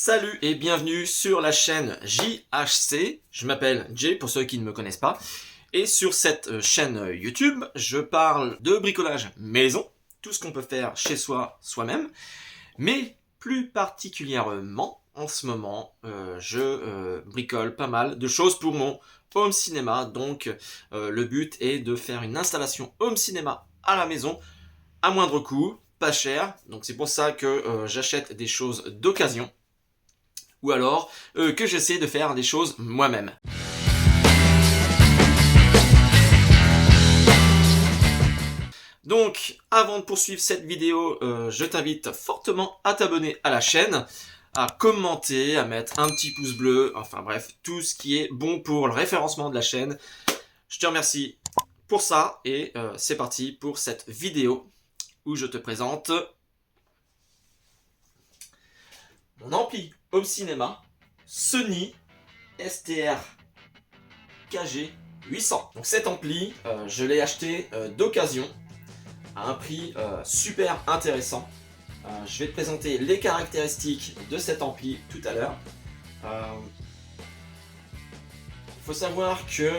Salut et bienvenue sur la chaîne JHC, je m'appelle Jay pour ceux qui ne me connaissent pas, et sur cette chaîne YouTube, je parle de bricolage maison, tout ce qu'on peut faire chez soi, soi-même, mais plus particulièrement, en ce moment, je bricole pas mal de choses pour mon home cinéma, donc le but est de faire une installation home cinéma à la maison, à moindre coût, pas cher, donc c'est pour ça que j'achète des choses d'occasion, ou alors que j'essaie de faire des choses moi-même. Donc, avant de poursuivre cette vidéo, je t'invite fortement à t'abonner à la chaîne, à commenter, à mettre un petit pouce bleu, enfin bref, tout ce qui est bon pour le référencement de la chaîne. Je te remercie pour ça et c'est parti pour cette vidéo où je te présente mon ampli home cinéma Sony STR KG 800. Donc cet ampli, je l'ai acheté d'occasion à un prix super intéressant. Je vais te présenter les caractéristiques de cet ampli tout à l'heure. Il faut savoir que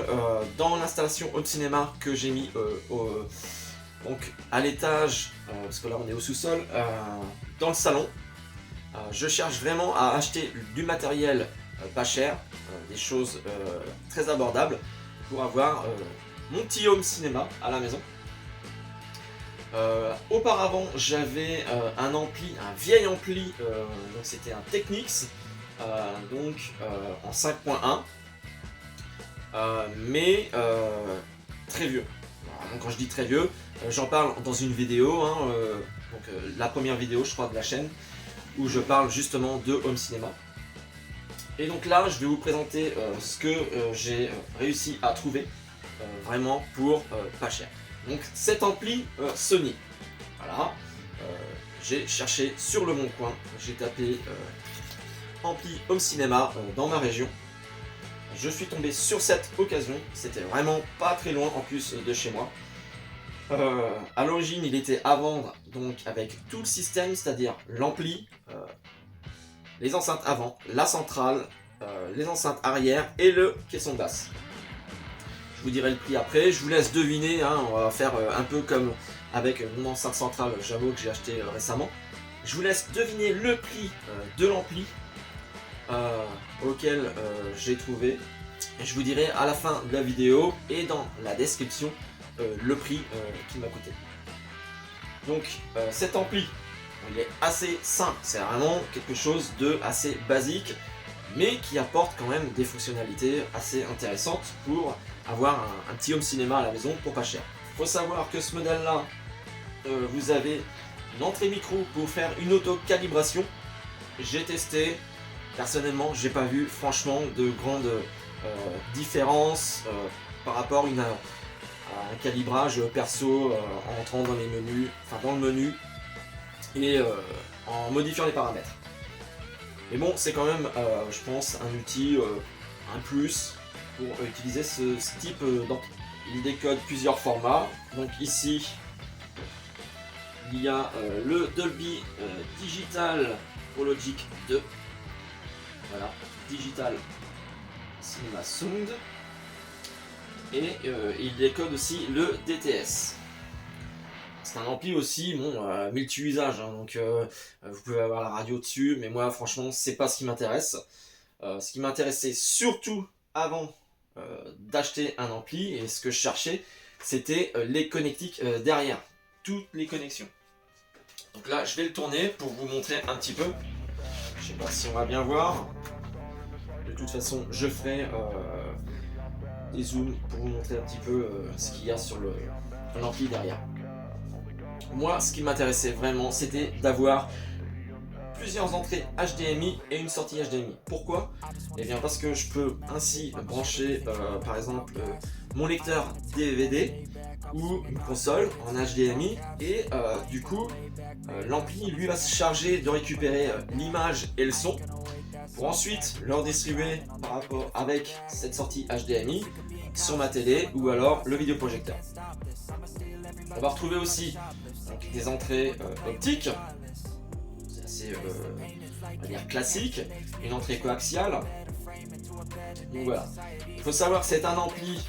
dans l'installation home cinéma que j'ai mis donc à l'étage, parce que là on est au sous-sol, dans le salon, je cherche vraiment à acheter du matériel pas cher, des choses très abordables pour avoir mon petit home cinéma à la maison. Auparavant j'avais un vieil ampli, donc c'était un Technics, en 5.1, mais très vieux. Alors, donc quand je dis très vieux, j'en parle dans une vidéo, la première vidéo je crois de la chaîne, où je parle justement de home cinéma. Et donc là, je vais vous présenter ce que j'ai réussi à trouver vraiment pour pas cher. Donc cet ampli Sony, voilà, j'ai cherché sur le bon coin, j'ai tapé ampli home cinéma dans ma région. Je suis tombé sur cette occasion, c'était vraiment pas très loin en plus de chez moi. À l'origine il était à vendre donc avec tout le système, c'est-à-dire l'ampli, les enceintes avant, la centrale, les enceintes arrière et le caisson de basse. Je vous dirai le prix après, je vous laisse deviner, on va faire un peu comme avec mon enceinte centrale Jamo que j'ai acheté récemment. Je vous laisse deviner le prix de l'ampli auquel j'ai trouvé, et je vous dirai à la fin de la vidéo et dans la description le prix qu'il m'a coûté. Donc cet ampli, il est assez simple, c'est vraiment quelque chose de assez basique, mais qui apporte quand même des fonctionnalités assez intéressantes pour avoir un petit home cinéma à la maison pour pas cher. Il faut savoir que ce modèle là, vous avez une entrée micro pour faire une auto-calibration. J'ai testé, personnellement j'ai pas vu franchement de grandes différences par rapport à un calibrage perso en entrant dans les menus, dans le menu et en modifiant les paramètres. Mais bon, c'est quand même, je pense, un outil, un plus pour utiliser ce type d'ampli. Il décode plusieurs formats. Donc ici, il y a le Dolby Digital Pro Logic 2. Voilà, Digital Cinema Sound. Et il décode aussi le DTS. C'est un ampli aussi multi-usage, donc vous pouvez avoir la radio dessus, mais moi franchement c'est pas ce qui m'intéresse. Ce qui m'intéressait surtout avant d'acheter un ampli, et ce que je cherchais, c'était les connectiques derrière, toutes les connexions. Donc là je vais le tourner pour vous montrer un petit peu. Je sais pas si on va bien voir. De toute façon je ferai des zooms pour vous montrer un petit peu ce qu'il y a sur l'ampli derrière. Moi, ce qui m'intéressait vraiment, c'était d'avoir plusieurs entrées HDMI et une sortie HDMI. Pourquoi? Eh bien parce que je peux ainsi brancher par exemple mon lecteur DVD ou une console en HDMI, et du coup l'ampli lui va se charger de récupérer l'image et le son pour ensuite le redistribuer par rapport avec cette sortie HDMI sur ma télé ou alors le vidéoprojecteur. On va retrouver aussi des entrées optiques, c'est assez on va dire classique, une entrée coaxiale. Donc voilà. Il faut savoir que c'est un ampli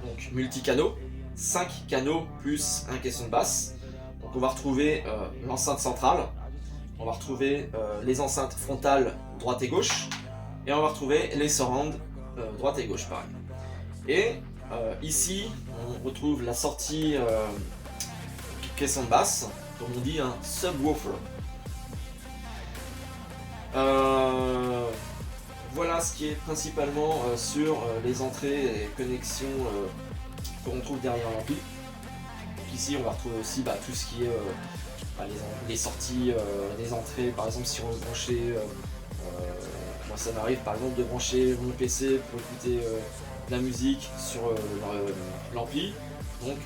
donc multi-canaux, 5 canaux plus un caisson de basse. Donc on va retrouver l'enceinte centrale, on va retrouver les enceintes frontales droite et gauche, et on va retrouver les surrounds droite et gauche pareil. Et ici on retrouve la sortie caisson de basse, comme on dit un subwoofer. Voilà ce qui est principalement sur les entrées et connexions qu'on trouve derrière l'ampli. Ici on va retrouver aussi tout ce qui est les sorties, les entrées. Par exemple si on veut brancher, moi ça m'arrive par exemple de brancher mon PC pour écouter de la musique sur l'ampli. Donc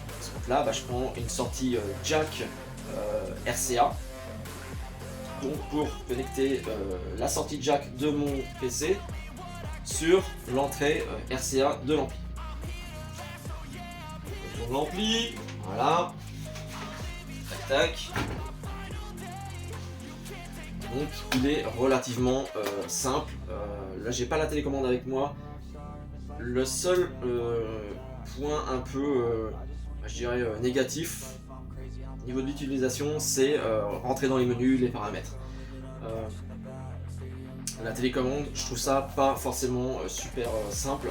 là je prends une sortie jack RCA. Donc pour connecter la sortie jack de mon PC sur l'entrée RCA de l'ampli. Sur l'ampli, voilà, tac tac. Donc il est relativement simple. Là j'ai pas la télécommande avec moi. Le seul point un peu, je dirais négatif, niveau de l'utilisation, c'est rentrer dans les menus, les paramètres. La télécommande, je trouve ça pas forcément super simple.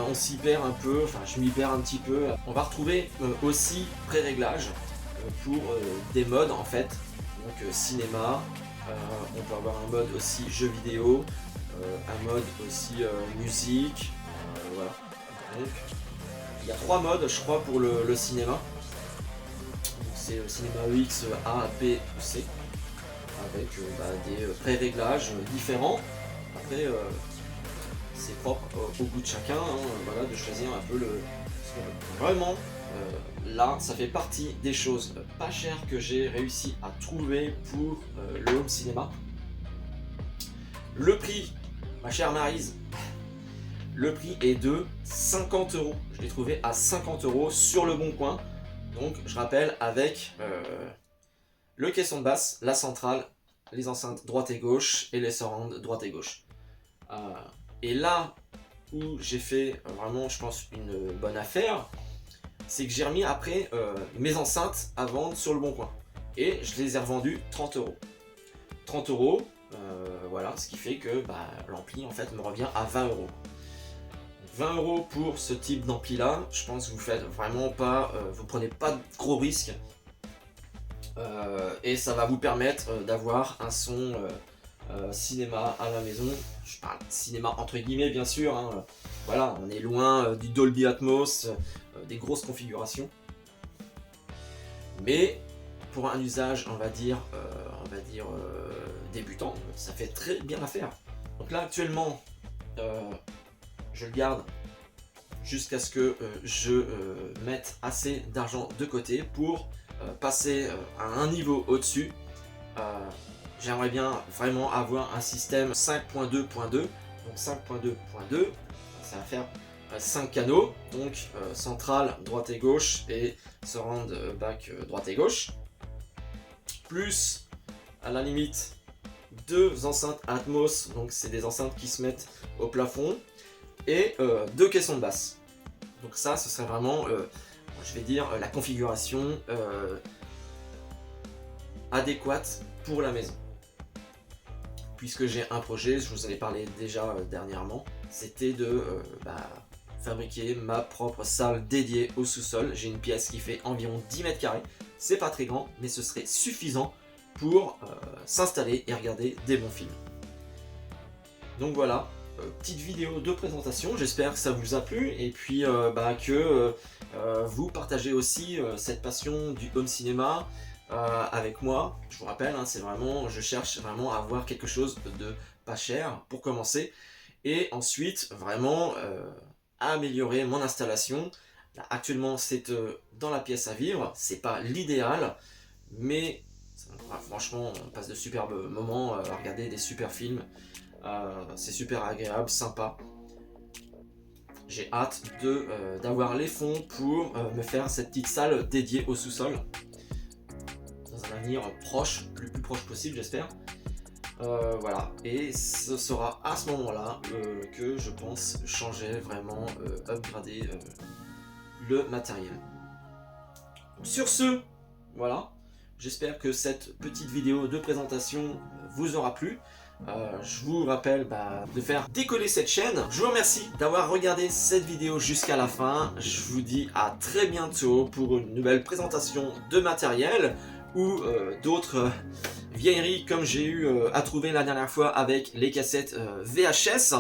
On s'y perd un peu, enfin je m'y perds un petit peu. On va retrouver aussi pré-réglage pour des modes en fait. Donc cinéma, on peut avoir un mode aussi jeux vidéo, un mode aussi musique, voilà. Donc il y a 3 modes je crois pour le cinéma. C'est le cinéma EX, A, B ou C, avec des pré-réglages différents. Après, c'est propre au goût de chacun, voilà, de choisir un peu le. Vraiment, là, ça fait partie des choses pas chères que j'ai réussi à trouver pour le home cinéma. Le prix, ma chère Maryse, le prix est de 50 €. Je l'ai trouvé à 50 € sur le Bon Coin. Donc je rappelle avec le caisson de basse, la centrale, les enceintes droite et gauche et les surrounds droite et gauche. Et là où j'ai fait vraiment je pense une bonne affaire, c'est que j'ai remis après mes enceintes à vendre sur le Bon Coin. Et je les ai revendues 30 €. 30 €, voilà, ce qui fait que l'ampli en fait me revient à 20 €. 20 € pour ce type d'ampli là, je pense que vous faites vraiment pas, vous prenez pas de gros risques et ça va vous permettre d'avoir un son cinéma à la maison. Je parle cinéma entre guillemets bien sûr, hein. Voilà, on est loin du Dolby Atmos, des grosses configurations, mais pour un usage on va dire débutant, ça fait très bien l'affaire. Donc là actuellement je le garde jusqu'à ce que je mette assez d'argent de côté pour passer à un niveau au-dessus. J'aimerais bien vraiment avoir un système 5.2.2, donc 5.2.2, ça va faire 5 canaux, donc centrale droite et gauche et surround back droite et gauche, plus à la limite 2 enceintes Atmos, donc c'est des enceintes qui se mettent au plafond, et 2 caissons de basse. Donc ça, ce serait vraiment, je vais dire, la configuration adéquate pour la maison. Puisque j'ai un projet, je vous en ai parlé déjà dernièrement, c'était de fabriquer ma propre salle dédiée au sous-sol. J'ai une pièce qui fait environ 10 mètres carrés, c'est pas très grand, mais ce serait suffisant pour s'installer et regarder des bons films. Donc voilà, petite vidéo de présentation, j'espère que ça vous a plu et puis que vous partagez aussi cette passion du home cinéma avec moi. Je vous rappelle, hein, c'est vraiment, je cherche vraiment à avoir quelque chose de pas cher pour commencer et ensuite vraiment améliorer mon installation. Là, actuellement c'est dans la pièce à vivre, c'est pas l'idéal, mais franchement on passe de superbes moments à regarder des super films. C'est super agréable, sympa. J'ai hâte d'avoir les fonds pour me faire cette petite salle dédiée au sous-sol dans un avenir proche, le plus proche possible j'espère. Voilà, et ce sera à ce moment-là que je pense changer vraiment, upgrader le matériel. Sur ce, voilà, j'espère que cette petite vidéo de présentation vous aura plu. Je vous rappelle de faire décoller cette chaîne. Je vous remercie d'avoir regardé cette vidéo jusqu'à la fin. Je vous dis à très bientôt pour une nouvelle présentation de matériel ou d'autres vieilleries comme j'ai eu à trouver la dernière fois avec les cassettes VHS.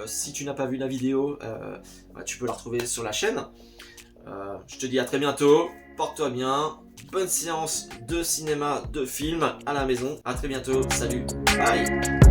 Si tu n'as pas vu la vidéo, tu peux la retrouver sur la chaîne. Je te dis à très bientôt, porte-toi bien, bonne séance de cinéma, de film à la maison, à très bientôt, salut, bye.